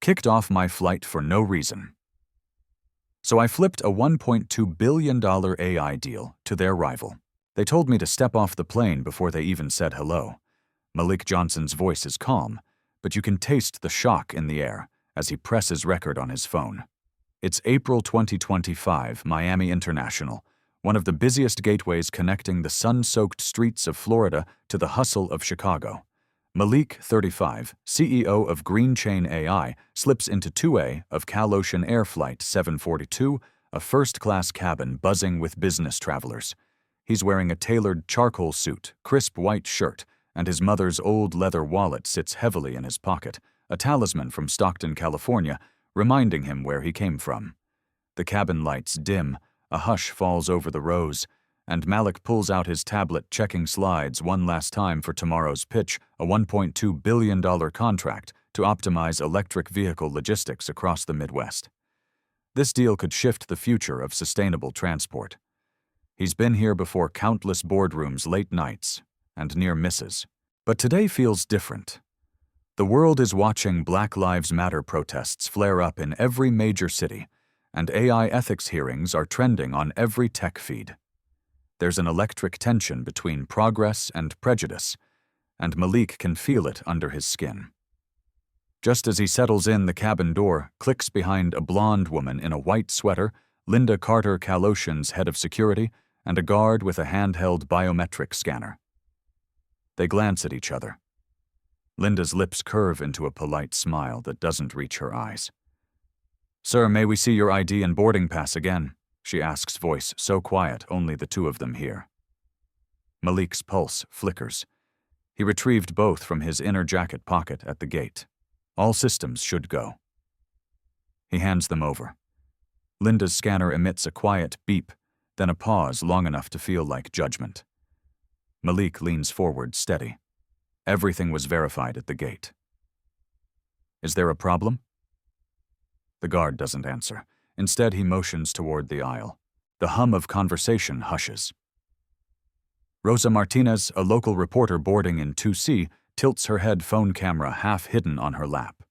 kicked off my flight for no reason. So I flipped a $1.2 billion AI deal to their rival. They told me to step off the plane before they even said hello. Malik Johnson's voice is calm, but you can taste the shock in the air as he presses record on his phone. It's April 2025, Miami International, one of the busiest gateways connecting the sun-soaked streets of Florida to the hustle of Chicago. Malik, 35, CEO of Green Chain AI, slips into 2A of Cal Ocean Air Flight 742, a first-class cabin buzzing with business travelers. He's wearing a tailored charcoal suit, crisp white shirt, and his mother's old leather wallet sits heavily in his pocket, a talisman from Stockton, California, reminding him where he came from. The cabin lights dim, a hush falls over the rows, and Malik pulls out his tablet checking slides one last time for tomorrow's pitch, a $1.2 billion contract to optimize electric vehicle logistics across the Midwest. This deal could shift the future of sustainable transport. He's been here before countless boardrooms late nights and near misses. But today feels different. The world is watching Black Lives Matter protests flare up in every major city, and AI ethics hearings are trending on every tech feed. There's an electric tension between progress and prejudice, and Malik can feel it under his skin. Just as he settles in, the cabin door clicks behind a blonde woman in a white sweater, Linda Carter, Cal Ocean's head of security, and a guard with a handheld biometric scanner. They glance at each other. Linda's lips curve into a polite smile that doesn't reach her eyes. "Sir, may we see your ID and boarding pass again?" she asks, voice so quiet only the two of them hear. Malik's pulse flickers. He retrieved both from his inner jacket pocket at the gate. All systems should go. He hands them over. Linda's scanner emits a quiet beep, then a pause long enough to feel like judgment. Malik leans forward, steady. Everything was verified at the gate. "Is there a problem?" The guard doesn't answer. Instead, he motions toward the aisle. The hum of conversation hushes. Rosa Martinez, a local reporter boarding in 2C, tilts her head phone camera half hidden on her lap.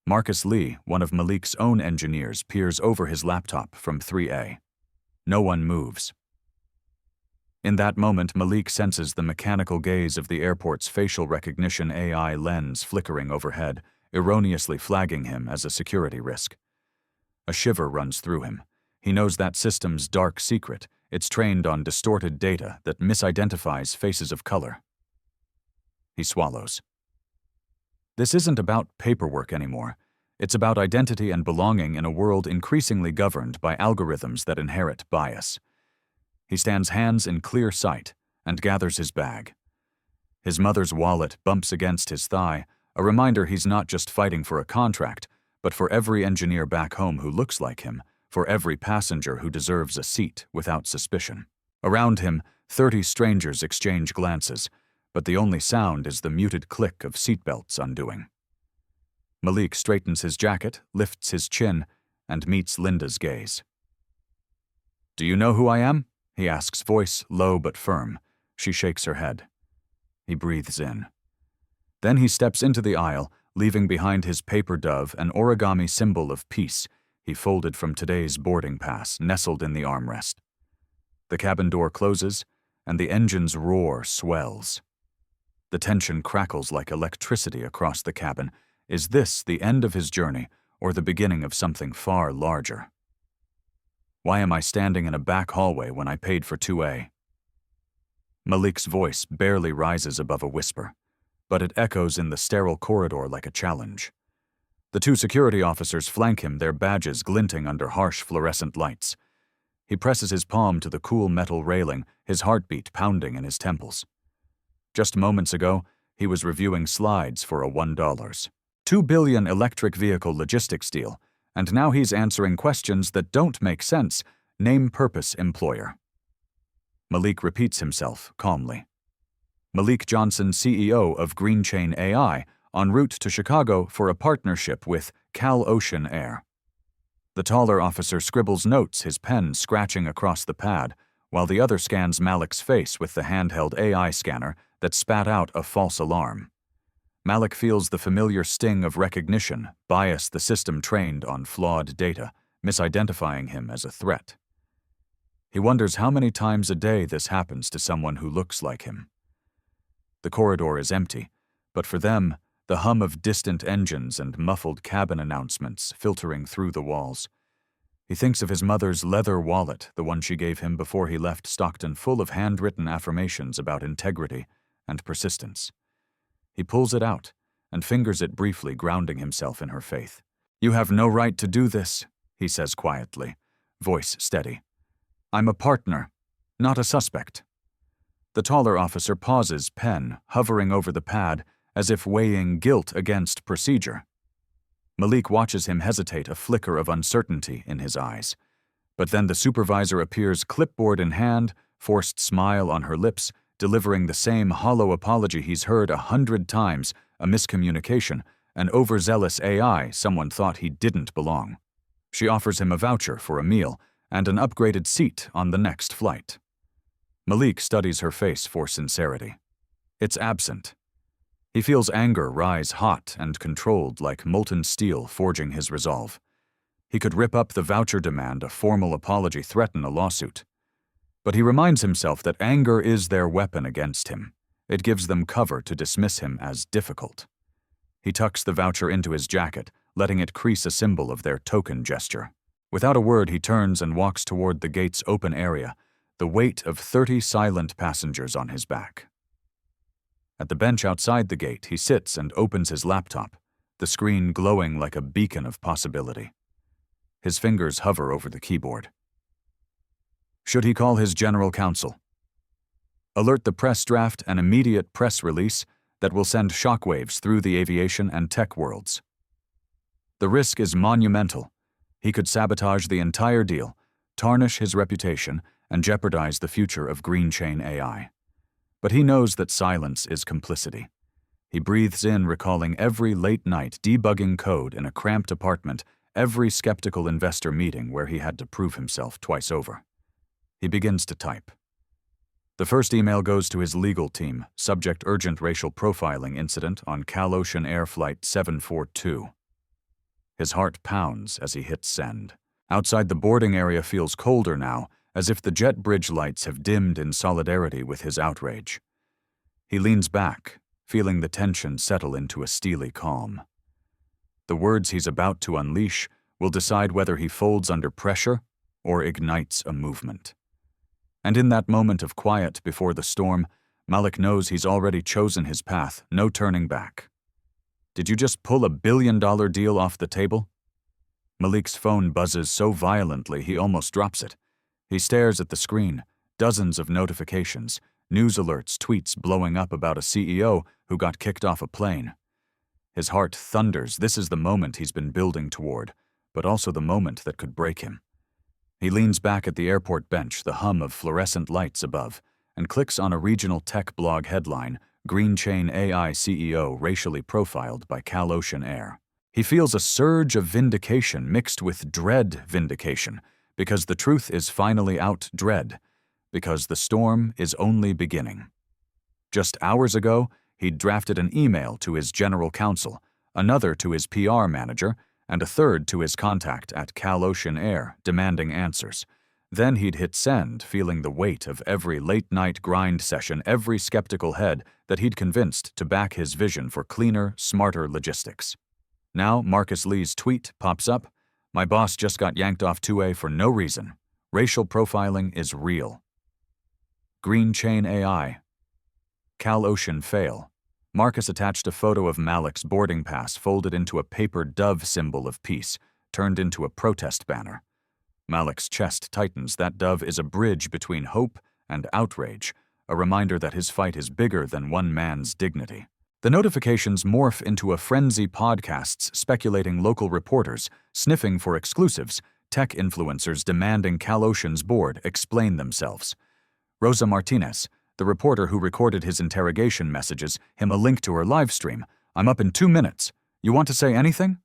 Marcus Lee, one of Malik's own engineers, peers over his laptop from 3A. No one moves. In that moment, Malik senses the mechanical gaze of the airport's facial recognition AI lens flickering overhead, erroneously flagging him as a security risk. A shiver runs through him. He knows that system's dark secret. It's trained on distorted data that misidentifies faces of color. He swallows. This isn't about paperwork anymore. It's about identity and belonging in a world increasingly governed by algorithms that inherit bias. He stands hands in clear sight and gathers his bag. His mother's wallet bumps against his thigh, a reminder he's not just fighting for a contract, but for every engineer back home who looks like him, for every passenger who deserves a seat without suspicion. Around him, 30 strangers exchange glances, but the only sound is the muted click of seatbelts undoing. Malik straightens his jacket, lifts his chin, and meets Linda's gaze. "Do you know who I am?" he asks, voice low but firm. She shakes her head. He breathes in. Then he steps into the aisle, leaving behind his paper dove, an origami symbol of peace he folded from today's boarding pass, nestled in the armrest. The cabin door closes, and the engine's roar swells. The tension crackles like electricity across the cabin. Is this the end of his journey, or the beginning of something far larger? Why am I standing in a back hallway when I paid for 2A? Malik's voice barely rises above a whisper, but it echoes in the sterile corridor like a challenge. The two security officers flank him, their badges glinting under harsh fluorescent lights. He presses his palm to the cool metal railing, his heartbeat pounding in his temples. Just moments ago, he was reviewing slides for a $1.2 billion electric vehicle logistics deal, and now he's answering questions that don't make sense. Name, purpose, employer. Malik repeats himself calmly. Malik Johnson, CEO of Green Chain AI, en route to Chicago for a partnership with Cal Ocean Air. The taller officer scribbles notes, his pen scratching across the pad, while the other scans Malik's face with the handheld AI scanner that spat out a false alarm. Malik feels the familiar sting of recognition bias the system trained on flawed data, misidentifying him as a threat. He wonders how many times a day this happens to someone who looks like him. The corridor is empty, but for them, the hum of distant engines and muffled cabin announcements filtering through the walls. He thinks of his mother's leather wallet, the one she gave him before he left Stockton, full of handwritten affirmations about integrity and persistence. He pulls it out and fingers it briefly, grounding himself in her faith. "You have no right to do this," he says quietly, voice steady. "I'm a partner, not a suspect." The taller officer pauses, pen hovering over the pad, as if weighing guilt against procedure. Malik watches him hesitate, a flicker of uncertainty in his eyes. But then the supervisor appears, clipboard in hand, forced smile on her lips, delivering the same hollow apology he's heard 100 times, a miscommunication, an overzealous AI someone thought he didn't belong. She offers him a voucher for a meal and an upgraded seat on the next flight. Malik studies her face for sincerity. It's absent. He feels anger rise hot and controlled like molten steel forging his resolve. He could rip up the voucher demand, a formal apology, threaten a lawsuit. But he reminds himself that anger is their weapon against him. It gives them cover to dismiss him as difficult. He tucks the voucher into his jacket, letting it crease a symbol of their token gesture. Without a word, he turns and walks toward the gate's open area, the weight of 30 silent passengers on his back. At the bench outside the gate, he sits and opens his laptop, the screen glowing like a beacon of possibility. His fingers hover over the keyboard. Should he call his general counsel? Alert the press draft an immediate press release that will send shockwaves through the aviation and tech worlds. The risk is monumental. He could sabotage the entire deal, tarnish his reputation, and jeopardize the future of Green Chain AI. But he knows that silence is complicity. He breathes in, recalling every late-night debugging code in a cramped apartment, every skeptical investor meeting where he had to prove himself twice over. He begins to type. The first email goes to his legal team, subject urgent racial profiling incident on Cal Ocean Air Flight 742. His heart pounds as he hits send. Outside, the boarding area feels colder now, as if the jet bridge lights have dimmed in solidarity with his outrage. He leans back, feeling the tension settle into a steely calm. The words he's about to unleash will decide whether he folds under pressure or ignites a movement. And in that moment of quiet before the storm, Malik knows he's already chosen his path, no turning back. Did you just pull $1 billion deal off the table? Malik's phone buzzes so violently he almost drops it. He stares at the screen, dozens of notifications, news alerts, tweets blowing up about a CEO who got kicked off a plane. His heart thunders. This is the moment he's been building toward, but also the moment that could break him. He leans back at the airport bench, the hum of fluorescent lights above, and clicks on a regional tech blog headline, Green Chain AI CEO racially profiled by Cal Ocean Air. He feels a surge of vindication mixed with dread vindication, because the truth is finally out, dread, because the storm is only beginning. Just hours ago, he'd drafted an email to his general counsel, another to his PR manager, and a third to his contact at Cal Ocean Air, demanding answers. Then he'd hit send, feeling the weight of every late-night grind session, every skeptical head that he'd convinced to back his vision for cleaner, smarter logistics. Now Marcus Lee's tweet pops up. My boss just got yanked off 2A for no reason. Racial profiling is real. Green Chain AI. Cal Ocean fail. Marcus attached a photo of Malik's boarding pass folded into a paper dove symbol of peace, turned into a protest banner. Malik's chest tightens. That dove is a bridge between hope and outrage, a reminder that his fight is bigger than one man's dignity. The notifications morph into a frenzy, podcasts speculating, local reporters sniffing for exclusives, tech influencers demanding Cal Ocean's board explain themselves. Rosa Martinez, the reporter who recorded his interrogation, messages him a link to her live stream. I'm up in 2 minutes. You want to say anything?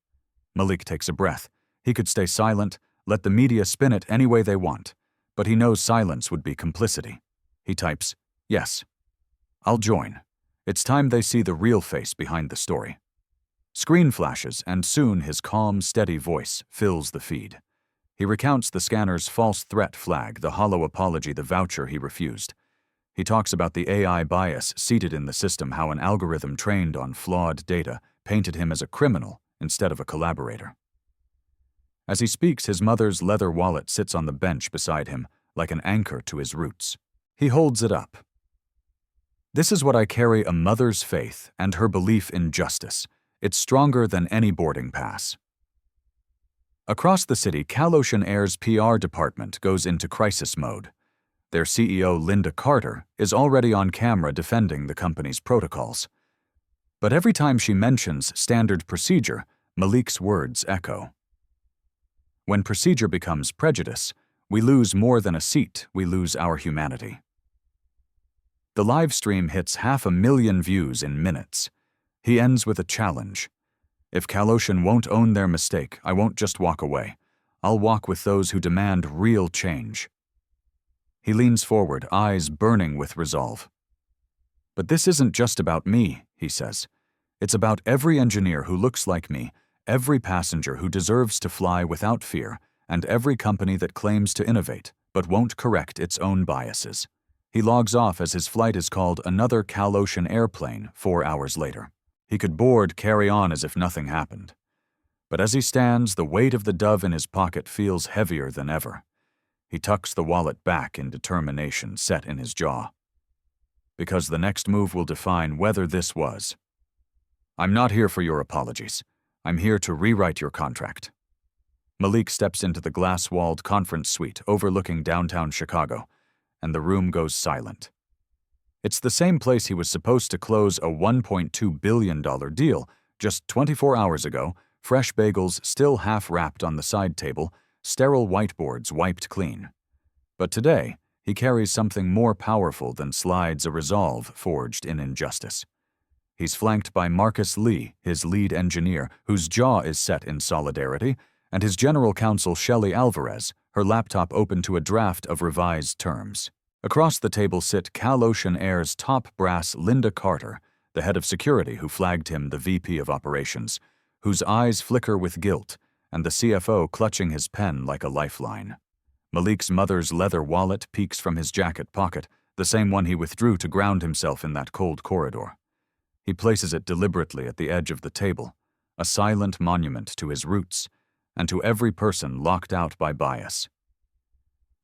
Malik takes a breath. He could stay silent, let the media spin it any way they want, but he knows silence would be complicity. He types, yes, I'll join. It's time they see the real face behind the story. Screen flashes, and soon his calm, steady voice fills the feed. He recounts the scanner's false threat flag, the hollow apology, the voucher he refused. He talks about the AI bias seated in the system, how an algorithm trained on flawed data painted him as a criminal instead of a collaborator. As he speaks, his mother's leather wallet sits on the bench beside him, like an anchor to his roots. He holds it up. This is what I carry: a mother's faith and her belief in justice. It's stronger than any boarding pass. Across the city, Calocean Air's PR department goes into crisis mode. Their CEO, Linda Carter, is already on camera defending the company's protocols. But every time she mentions standard procedure, Malik's words echo. When procedure becomes prejudice, we lose more than a seat, we lose our humanity. The live stream hits 500,000 views in minutes. He ends with a challenge. If Calocean won't own their mistake, I won't just walk away. I'll walk with those who demand real change. He leans forward, eyes burning with resolve. But this isn't just about me, he says. It's about every engineer who looks like me, every passenger who deserves to fly without fear, and every company that claims to innovate but won't correct its own biases. He logs off as his flight is called another Calocean airplane 4 hours later. He could board, carry on as if nothing happened. But as he stands, the weight of the dove in his pocket feels heavier than ever. He tucks the wallet back in determination set in his jaw. Because the next move will define whether this was. I'm not here for your apologies. I'm here to rewrite your contract. Malik steps into the glass-walled conference suite overlooking downtown Chicago, and the room goes silent. It's the same place he was supposed to close a $1.2 billion deal just 24 hours ago, fresh bagels still half-wrapped on the side table, sterile whiteboards wiped clean. But today, he carries something more powerful than slides, a resolve forged in injustice. He's flanked by Marcus Lee, his lead engineer, whose jaw is set in solidarity, and his general counsel Shelley Alvarez, her laptop open to a draft of revised terms. Across the table sit Calocean Air's top brass Linda Carter, the head of security who flagged him the VP of operations, whose eyes flicker with guilt, and the CFO clutching his pen like a lifeline. Malik's mother's leather wallet peeks from his jacket pocket, the same one he withdrew to ground himself in that cold corridor. He places it deliberately at the edge of the table, a silent monument to his roots, and to every person locked out by bias.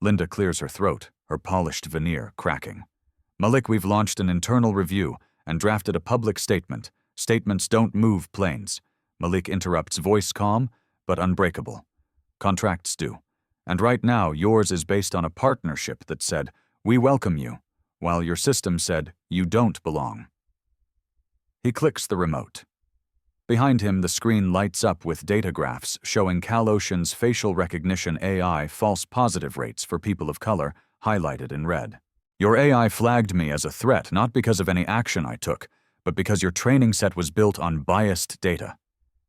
Linda clears her throat, her polished veneer cracking. Malik, we've launched an internal review and drafted a public statement. Statements don't move planes. Malik interrupts, voice calm, but unbreakable. Contracts do. And right now, yours is based on a partnership that said, we welcome you, while your system said, you don't belong. He clicks the remote. Behind him, the screen lights up with data graphs showing Calocean's facial recognition AI false positive rates for people of color, highlighted in red. Your AI flagged me as a threat not because of any action I took, but because your training set was built on biased data.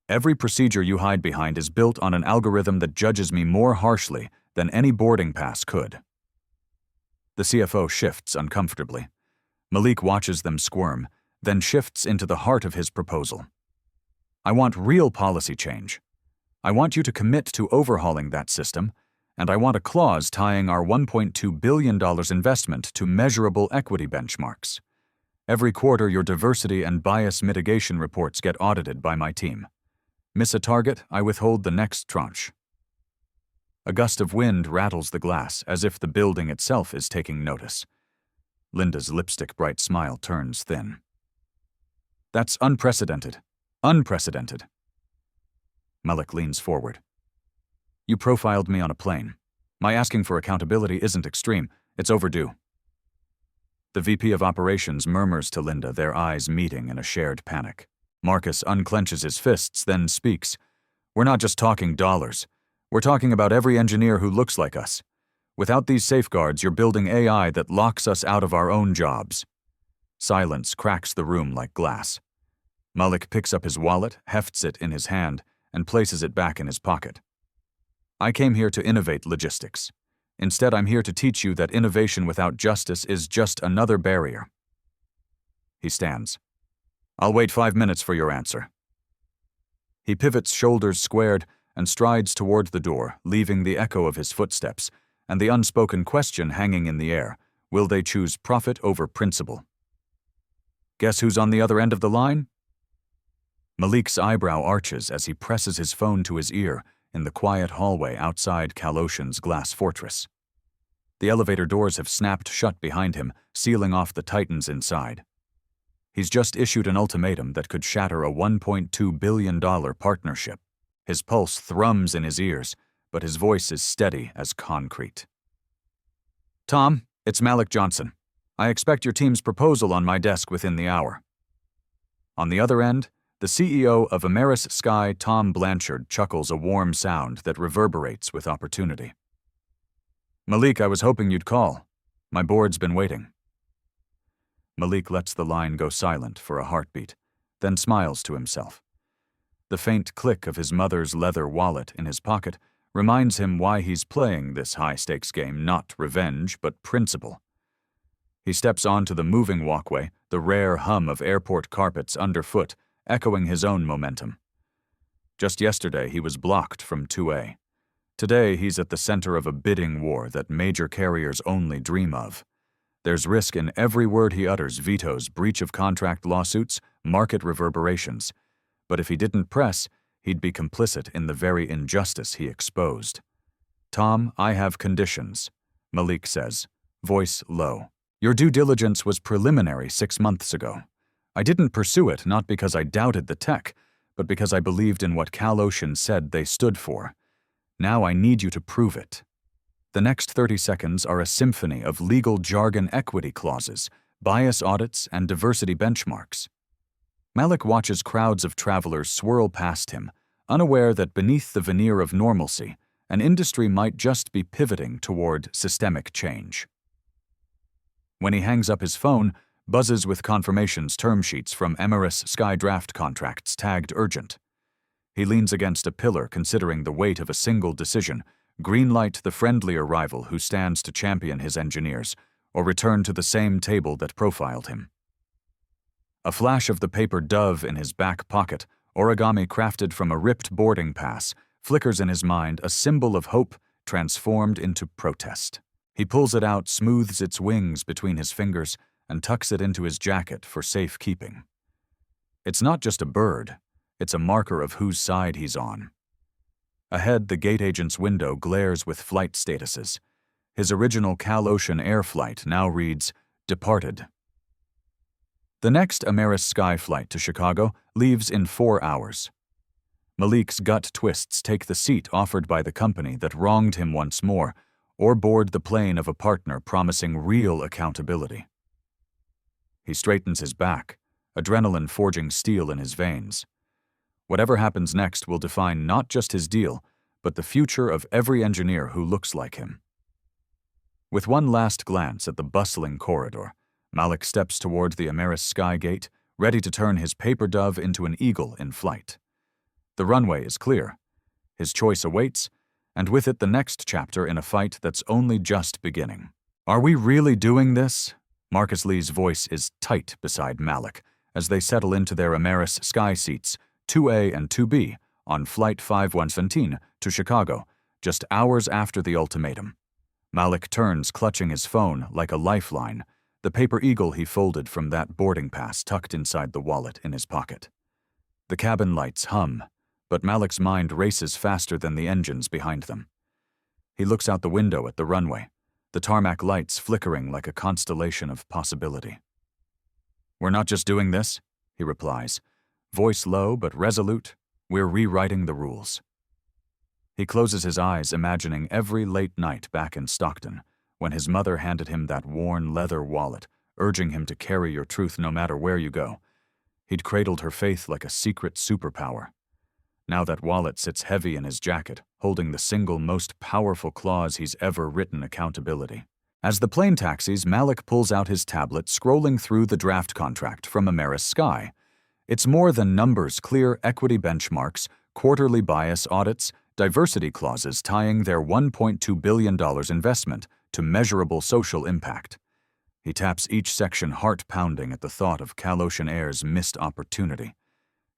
Every procedure you hide behind is built on an algorithm that judges me more harshly than any boarding pass could. The CFO shifts uncomfortably. Malik watches them squirm, then shifts into the heart of his proposal. I want real policy change. I want you to commit to overhauling that system, and I want a clause tying our $1.2 billion investment to measurable equity benchmarks. Every quarter, your diversity and bias mitigation reports get audited by my team. Miss a target, I withhold the next tranche. A gust of wind rattles the glass as if the building itself is taking notice. Linda's lipstick-bright smile turns thin. That's unprecedented. Unprecedented. Malik leans forward. You profiled me on a plane. My asking for accountability isn't extreme. It's overdue. The VP of Operations murmurs to Linda, their eyes meeting in a shared panic. Marcus unclenches his fists, then speaks. We're not just talking dollars. We're talking about every engineer who looks like us. Without these safeguards, you're building AI that locks us out of our own jobs. Silence cracks the room like glass. Malik picks up his wallet, hefts it in his hand, and places it back in his pocket. I came here to innovate logistics. Instead, I'm here to teach you that innovation without justice is just another barrier. He stands. I'll wait 5 minutes for your answer. He pivots, shoulders squared, and strides toward the door, leaving the echo of his footsteps and the unspoken question hanging in the air. Will they choose profit over principle? Guess who's on the other end of the line? Malik's eyebrow arches as he presses his phone to his ear in the quiet hallway outside Kaloshin's glass fortress. The elevator doors have snapped shut behind him, sealing off the titans inside. He's just issued an ultimatum that could shatter a $1.2 billion partnership. His pulse thrums in his ears, but his voice is steady as concrete. Tom, it's Malik Johnson. I expect your team's proposal on my desk within the hour. On the other end, the CEO of Ameris Sky, Tom Blanchard, chuckles a warm sound that reverberates with opportunity. Malik, I was hoping you'd call. My board's been waiting. Malik lets the line go silent for a heartbeat, then smiles to himself. The faint click of his mother's leather wallet in his pocket reminds him why he's playing this high-stakes game, not revenge, but principle. He steps onto the moving walkway, the rare hum of airport carpets underfoot, echoing his own momentum. Just yesterday, he was blocked from 2A. Today, he's at the center of a bidding war that major carriers only dream of. There's risk in every word he utters: vetoes, breach of contract lawsuits, market reverberations. But if he didn't press, he'd be complicit in the very injustice he exposed. Tom, I have conditions, Malik says, voice low. Your due diligence was preliminary 6 months ago. I didn't pursue it not because I doubted the tech, but because I believed in what Kaloshin said they stood for. Now I need you to prove it. The next 30 seconds are a symphony of legal jargon, equity clauses, bias audits, and diversity benchmarks. Malik watches crowds of travelers swirl past him, unaware that beneath the veneer of normalcy, an industry might just be pivoting toward systemic change. When he hangs up his phone, buzzes with confirmations term sheets from Ameris Sky draft contracts tagged urgent. He leans against a pillar considering the weight of a single decision: greenlight the friendlier rival who stands to champion his engineers, or return to the same table that profiled him. A flash of the paper dove in his back pocket, origami crafted from a ripped boarding pass, flickers in his mind, a symbol of hope transformed into protest. He pulls it out, smooths its wings between his fingers, and tucks it into his jacket for safekeeping. It's not just a bird, it's a marker of whose side he's on. Ahead, the gate agent's window glares with flight statuses. His original Kaloshin Air flight now reads, departed. The next Ameris Sky flight to Chicago leaves in 4 hours. Malik's gut twists: take the seat offered by the company that wronged him once more, or board the plane of a partner promising real accountability. He straightens his back, adrenaline forging steel in his veins. Whatever happens next will define not just his deal, but the future of every engineer who looks like him. With one last glance at the bustling corridor, Malik steps toward the Ameris Sky gate, ready to turn his paper dove into an eagle in flight. The runway is clear. His choice awaits, and with it the next chapter in a fight that's only just beginning. Are we really doing this? Marcus Lee's voice is tight beside Malik as they settle into their Ameris Sky seats, 2A and 2B, on Flight 5117 to Chicago, just hours after the ultimatum. Malik turns, clutching his phone like a lifeline, the paper eagle he folded from that boarding pass tucked inside the wallet in his pocket. The cabin lights hum, but Malik's mind races faster than the engines behind them. He looks out the window at the runway, the tarmac lights flickering like a constellation of possibility. We're not just doing this, he replies, voice low but resolute. We're rewriting the rules. He closes his eyes, imagining every late night back in Stockton, when his mother handed him that worn leather wallet, urging him to carry your truth no matter where you go. He'd cradled her faith like a secret superpower. Now that wallet sits heavy in his jacket, holding the single most powerful clause he's ever written: accountability. As the plane taxis, Malik pulls out his tablet, scrolling through the draft contract from Ameris Sky. It's more than numbers: clear equity benchmarks, quarterly bias audits, diversity clauses tying their $1.2 billion investment to measurable social impact. He taps each section, heart-pounding at the thought of Calocian Air's missed opportunity.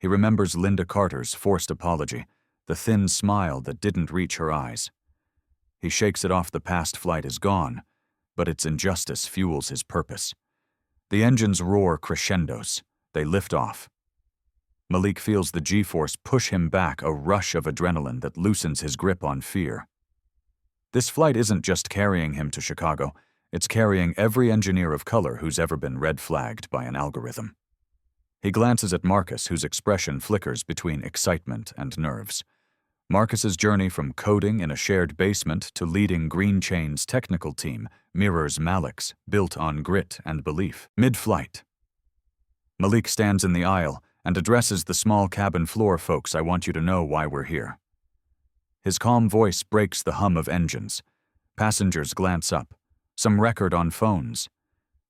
He remembers Linda Carter's forced apology, the thin smile that didn't reach her eyes. He shakes it off. The past flight is gone, but its injustice fuels his purpose. The engines roar crescendos. They lift off. Malik feels the G-force push him back, a rush of adrenaline that loosens his grip on fear. This flight isn't just carrying him to Chicago, it's carrying every engineer of color who's ever been red-flagged by an algorithm. He glances at Marcus, whose expression flickers between excitement and nerves. Marcus's journey from coding in a shared basement to leading Green Chain's technical team mirrors Malik's, built on grit and belief. Mid-flight, Malik stands in the aisle and addresses the small cabin floor. "Folks, I want you to know why we're here." His calm voice breaks the hum of engines. Passengers glance up. Some record on phones.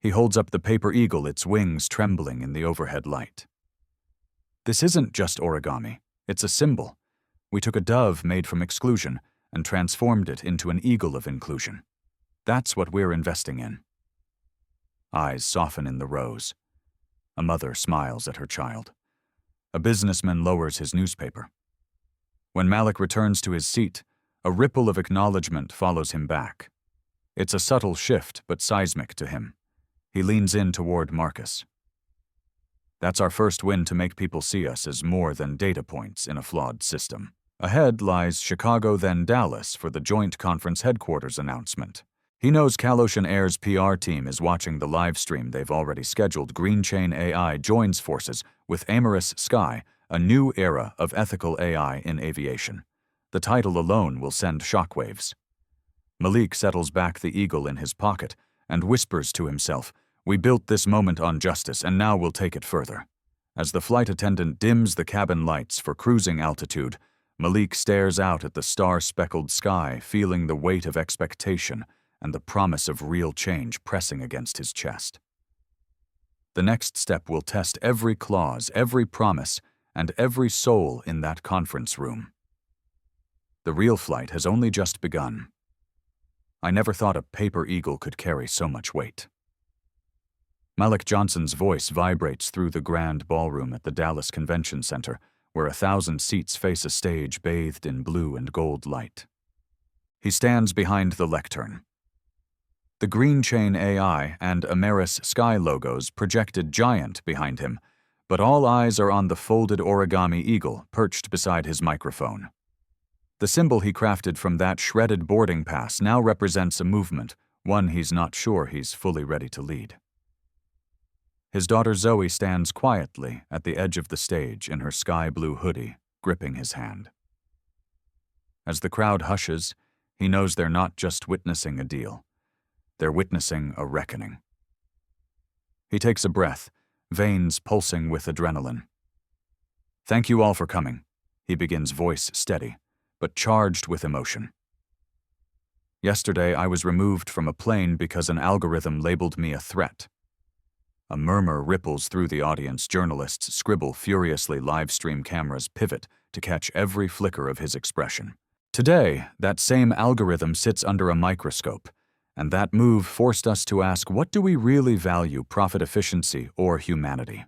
He holds up the paper eagle, its wings trembling in the overhead light. "This isn't just origami. It's a symbol. We took a dove made from exclusion and transformed it into an eagle of inclusion. That's what we're investing in." Eyes soften in the rows. A mother smiles at her child. A businessman lowers his newspaper. When Malik returns to his seat, a ripple of acknowledgement follows him back. It's a subtle shift, but seismic to him. He leans in toward Marcus. "That's our first win, to make people see us as more than data points in a flawed system." Ahead lies Chicago, then Dallas, for the joint conference headquarters announcement. He knows Calocian Air's PR team is watching the live stream they've already scheduled. Green Chain AI joins forces with Amorous Sky, a new era of ethical AI in aviation. The title alone will send shockwaves. Malik settles back the eagle in his pocket and whispers to himself, "We built this moment on justice, and now we'll take it further." As the flight attendant dims the cabin lights for cruising altitude, Malik stares out at the star-speckled sky, feeling the weight of expectation and the promise of real change pressing against his chest. The next step will test every clause, every promise, and every soul in that conference room. The real flight has only just begun. I never thought a paper eagle could carry so much weight. Malik Johnson's voice vibrates through the grand ballroom at the Dallas Convention Center, where 1,000 seats face a stage bathed in blue and gold light. He stands behind the lectern. The Green Chain AI and Amorous Sky logos projected giant behind him, but all eyes are on the folded origami eagle perched beside his microphone. The symbol he crafted from that shredded boarding pass now represents a movement, one he's not sure he's fully ready to lead. His daughter Zoe stands quietly at the edge of the stage in her sky-blue hoodie, gripping his hand. As the crowd hushes, he knows they're not just witnessing a deal. They're witnessing a reckoning. He takes a breath, veins pulsing with adrenaline. "Thank you all for coming," he begins, voice steady, but charged with emotion. "Yesterday I was removed from a plane because an algorithm labeled me a threat." A murmur ripples through the audience. Journalists scribble furiously. Live stream cameras pivot to catch every flicker of his expression. Today, that same algorithm sits under a microscope, and that move forced us to ask, what do we really value, profit, efficiency, or humanity?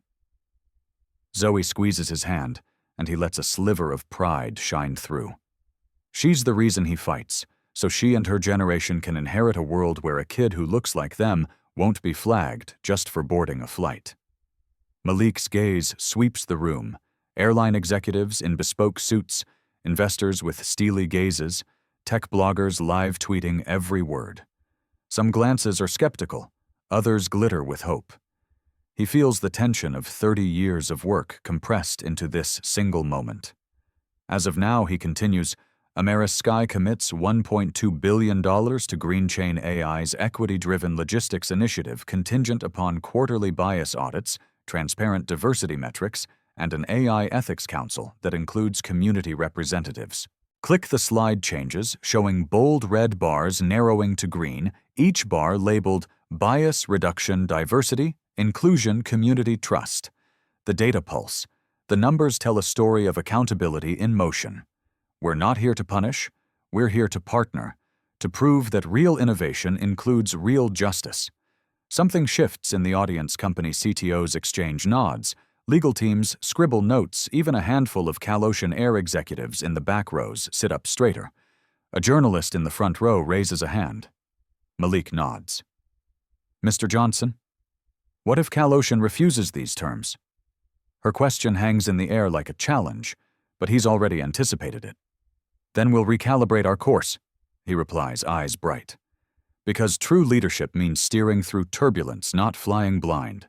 Zoe squeezes his hand, and he lets a sliver of pride shine through. She's the reason he fights, so she and her generation can inherit a world where a kid who looks like them won't be flagged just for boarding a flight. Malik's gaze sweeps the room. Airline executives in bespoke suits, investors with steely gazes, tech bloggers live tweeting every word. Some glances are skeptical, others glitter with hope. He feels the tension of 30 years of work compressed into this single moment. As of now, he continues, Amorous Sky commits $1.2 billion to Green Chain AI's equity-driven logistics initiative contingent upon quarterly bias audits, transparent diversity metrics, and an AI ethics council that includes community representatives. Click the slide changes showing bold red bars narrowing to green, each bar labeled Bias Reduction Diversity, Inclusion Community Trust. The data pulse. The numbers tell a story of accountability in motion. We're not here to punish, we're here to partner, to prove that real innovation includes real justice. Something shifts in the audience. Company CTOs exchange nods. Legal teams scribble notes. Even a handful of Ocean Air executives in the back rows sit up straighter. A journalist in the front row raises a hand. Malik nods. Mr. Johnson? What if Ocean refuses these terms? Her question hangs in the air like a challenge, but he's already anticipated it. Then we'll recalibrate our course, he replies, eyes bright. Because true leadership means steering through turbulence, not flying blind.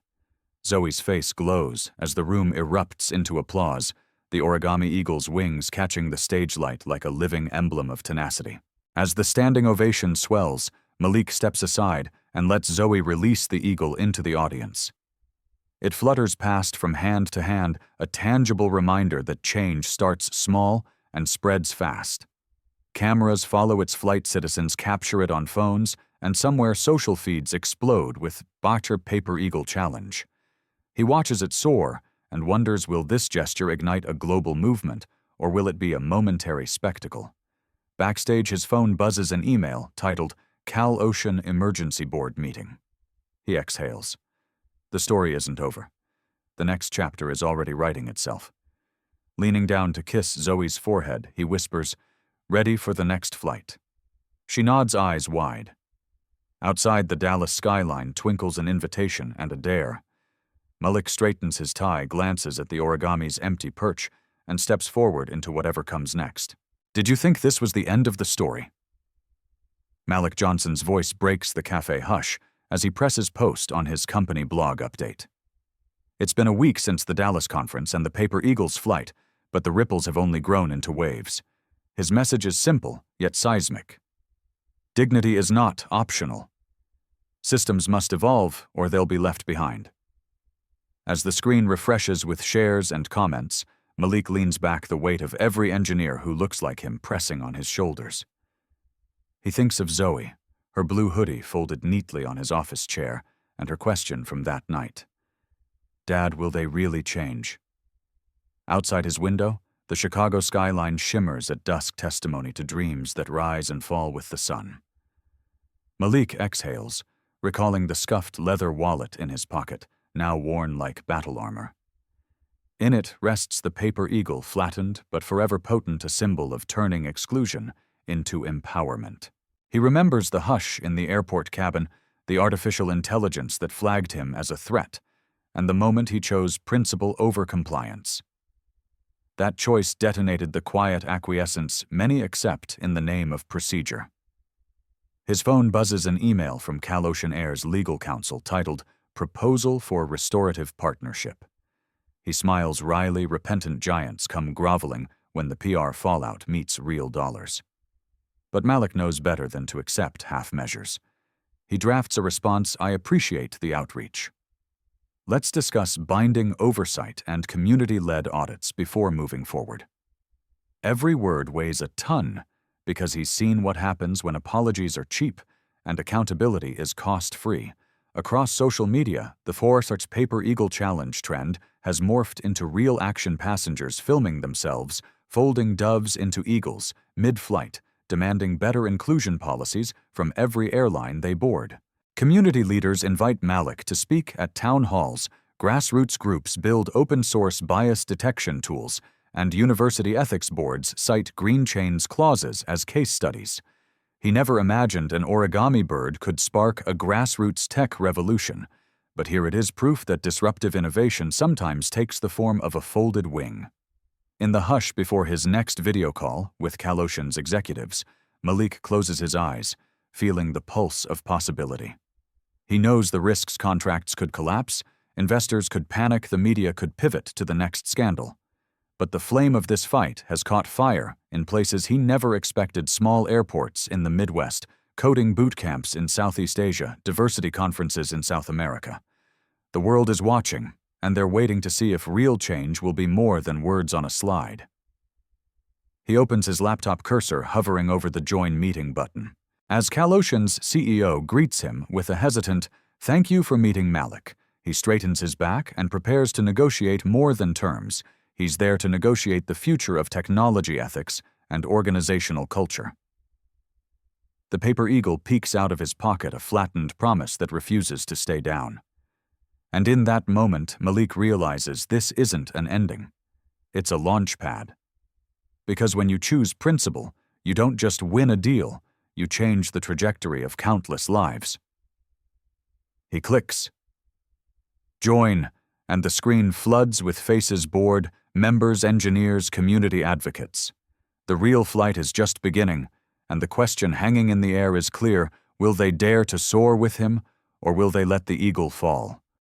Zoe's face glows as the room erupts into applause, the origami eagle's wings catching the stage light like a living emblem of tenacity. As the standing ovation swells, Malik steps aside and lets Zoe release the eagle into the audience. It flutters past from hand to hand, a tangible reminder that change starts small and spreads fast. Cameras follow its flight, citizens capture it on phones, and somewhere social feeds explode with Botcher Paper Eagle Challenge. He watches it soar and wonders, will this gesture ignite a global movement, or will it be a momentary spectacle? Backstage, his phone buzzes an email titled Ocean Emergency Board Meeting. He exhales. The story isn't over. The next chapter is already writing itself. Leaning down to kiss Zoe's forehead, he whispers, "Ready for the next flight." She nods, eyes wide. Outside, the Dallas skyline twinkles an invitation and a dare. Malik straightens his tie, glances at the origami's empty perch, and steps forward into whatever comes next. Did you think this was the end of the story? Malik Johnson's voice breaks the cafe hush as he presses post on his company blog update. It's been a week since the Dallas conference and the Paper Eagle's flight, but the ripples have only grown into waves. His message is simple, yet seismic. Dignity is not optional. Systems must evolve, or they'll be left behind. As the screen refreshes with shares and comments, Malik leans back, the weight of every engineer who looks like him pressing on his shoulders. He thinks of Zoe, her blue hoodie folded neatly on his office chair, and her question from that night. Dad, will they really change? Outside his window, the Chicago skyline shimmers at dusk, testimony to dreams that rise and fall with the sun. Malik exhales, recalling the scuffed leather wallet in his pocket, now worn like battle armor. In it rests the Paper Eagle, flattened but forever potent, a symbol of turning exclusion into empowerment. He remembers the hush in the airport cabin, the artificial intelligence that flagged him as a threat, and the moment he chose principle over compliance. That choice detonated the quiet acquiescence many accept in the name of procedure. His phone buzzes an email from Ocean Air's legal counsel titled Proposal for Restorative Partnership. He smiles wryly. Repentant giants come groveling when the PR fallout meets real dollars. But Malik knows better than to accept half measures. He drafts a response. I appreciate the outreach. Let's discuss binding oversight and community-led audits before moving forward. Every word weighs a ton because he's seen what happens when apologies are cheap and accountability is cost-free. Across social media, the Forsyth's Paper Eagle Challenge trend has morphed into real action, passengers filming themselves, folding doves into eagles, mid-flight, demanding better inclusion policies from every airline they board. Community leaders invite Malik to speak at town halls, grassroots groups build open-source bias detection tools, and university ethics boards cite Green Chain's clauses as case studies. He never imagined an origami bird could spark a grassroots tech revolution, but here it is, proof that disruptive innovation sometimes takes the form of a folded wing. In the hush before his next video call with Ocean's executives, Malik closes his eyes, feeling the pulse of possibility. He knows the risks: contracts could collapse, investors could panic, the media could pivot to the next scandal. But the flame of this fight has caught fire in places he never expected: small airports in the Midwest, coding boot camps in Southeast Asia, diversity conferences in South America. The world is watching, and they're waiting to see if real change will be more than words on a slide. He opens his laptop, cursor hovering over the Join Meeting button. As Ocean's CEO greets him with a hesitant, "Thank you for meeting Malik," he straightens his back and prepares to negotiate more than terms. He's there to negotiate the future of technology ethics and organizational culture. The paper eagle peeks out of his pocket, a flattened promise that refuses to stay down. And in that moment, Malik realizes this isn't an ending. It's a launch pad. Because when you choose principle, you don't just win a deal, you change the trajectory of countless lives. He clicks. Join, and the screen floods with faces bored, members, engineers, community advocates. The real flight is just beginning, and the question hanging in the air is clear: will they dare to soar with him, or will they let the eagle fall?